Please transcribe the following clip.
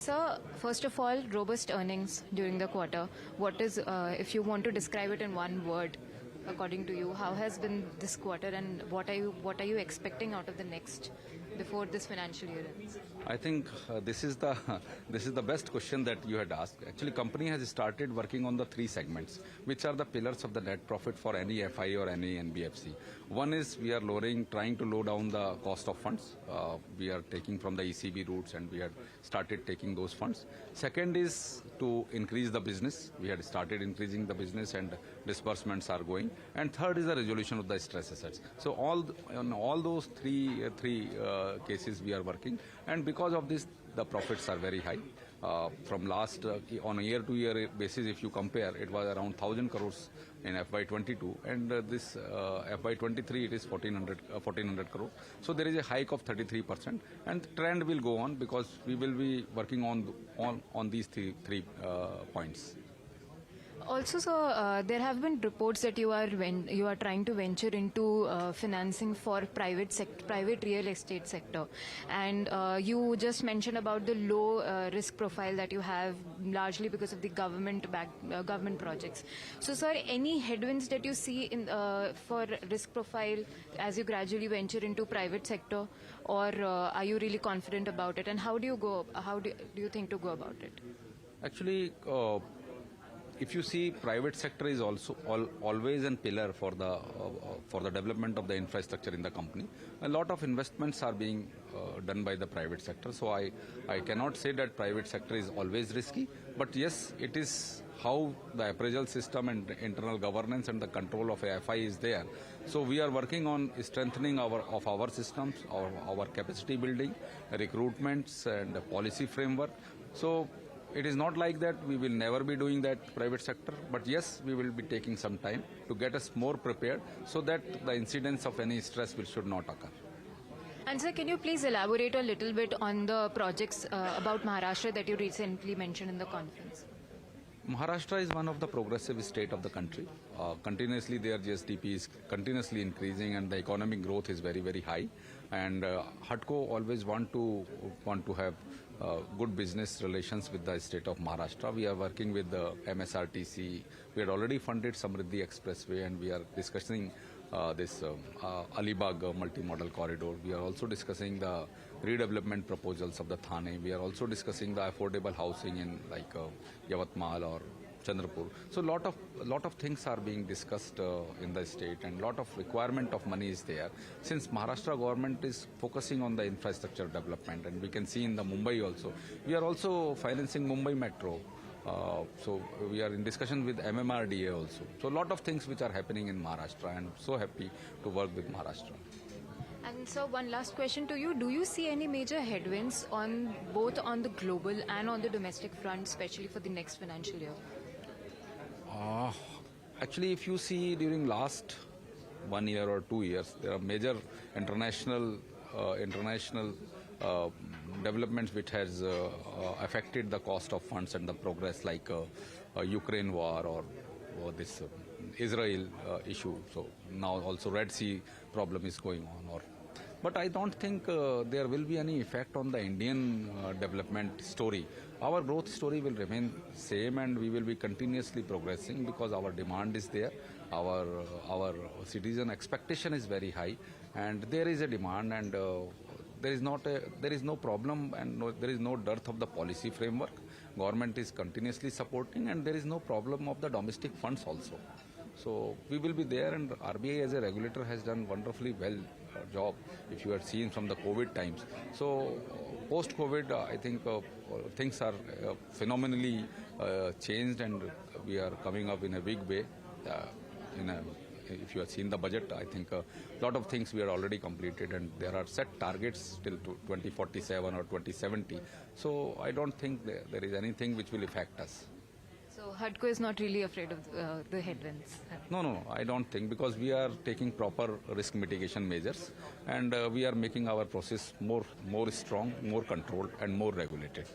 Sir, first of all, robust earnings during the quarter. What is, if you want to describe it in one word, according to you, how has been this quarter, and what are you expecting out of the next before this financial year ends? I think this is the best question that you had asked. Actually, company has started working on the three segments, which are the pillars of the net profit for any FI or any NBFC. One is we are trying to lower down the cost of funds. We are taking from the ECB routes, and we had started taking those funds. Second is to increase the business. We had started increasing the business, and disbursements are going. And third is the resolution of the stress assets. So on all those three cases we are working, and because of this the profits are very high. From last on a year-to-year basis, if you compare, it was around 1,000 crores in FY22, and this FY23 it is 1,400 crores. So there is a hike of 33%, and the trend will go on because we will be working on these three points. Also, sir, there have been reports that you are trying to venture into financing for private real estate sector, and you just mentioned about the low risk profile that you have, largely because of the government projects. So, sir, any headwinds that you see in for risk profile as you gradually venture into private sector, or are you really confident about it? And how do you think to go about it? Actually, if you see, private sector is also always a pillar for the development of the infrastructure in the company. A lot of investments are being done by the private sector. So I cannot say that private sector is always risky, but yes, it is how the appraisal system and internal governance and the control of FI is there. So we are working on strengthening our systems, our capacity building, recruitments and policy framework. So it is not like that we will never be doing that private sector, but yes, we will be taking some time to get us more prepared so that the incidence of any stress should not occur. And sir, can you please elaborate a little bit on the projects about Maharashtra that you recently mentioned in the conference? Maharashtra is one of the progressive state of the country. Continuously their GSDP is continuously increasing, and the economic growth is very, very high. And HUDCO always want to have good business relations with the state of Maharashtra. We are working with the MSRTC. We had already funded Samriddhi Expressway, and we are discussing this Alibag multimodal corridor. We are also discussing the redevelopment proposals of the Thane. We are also discussing the affordable housing in like Yavatmal or Chandrapur. So lot of things are being discussed in the state, and lot of requirement of money is there. Since Maharashtra government is focusing on the infrastructure development, and we can see in the Mumbai also, we are also financing Mumbai Metro. So we are in discussion with MMRDA also. So a lot of things which are happening in Maharashtra, and I'm so happy to work with Maharashtra. And so one last question to you. Do you see any major headwinds both on the global and on the domestic front, especially for the next financial year? Actually, if you see during last 1 year or 2 years, there are major international developments which has affected the cost of funds and the progress, like Ukraine war or this Israel issue. So now also Red Sea problem is going on. But I don't think there will be any effect on the Indian development story. Our growth story will remain same, and we will be continuously progressing because our demand is there. Our citizen expectation is very high, and there is a demand, and there is no problem, and there is no dearth of the policy framework. Government is continuously supporting, and there is no problem of the domestic funds also. So we will be there, and RBI as a regulator has done wonderfully well job, if you have seen from the COVID times. So post-COVID, I think things are phenomenally changed, and we are coming up in a big way. If you have seen the budget, I think a lot of things we are already completed, and there are set targets till 2047 or 2070. So I don't think there is anything which will affect us. So HUDCO is not really afraid of the headwinds? No, I don't think, because we are taking proper risk mitigation measures, and we are making our process more strong, more controlled and more regulated.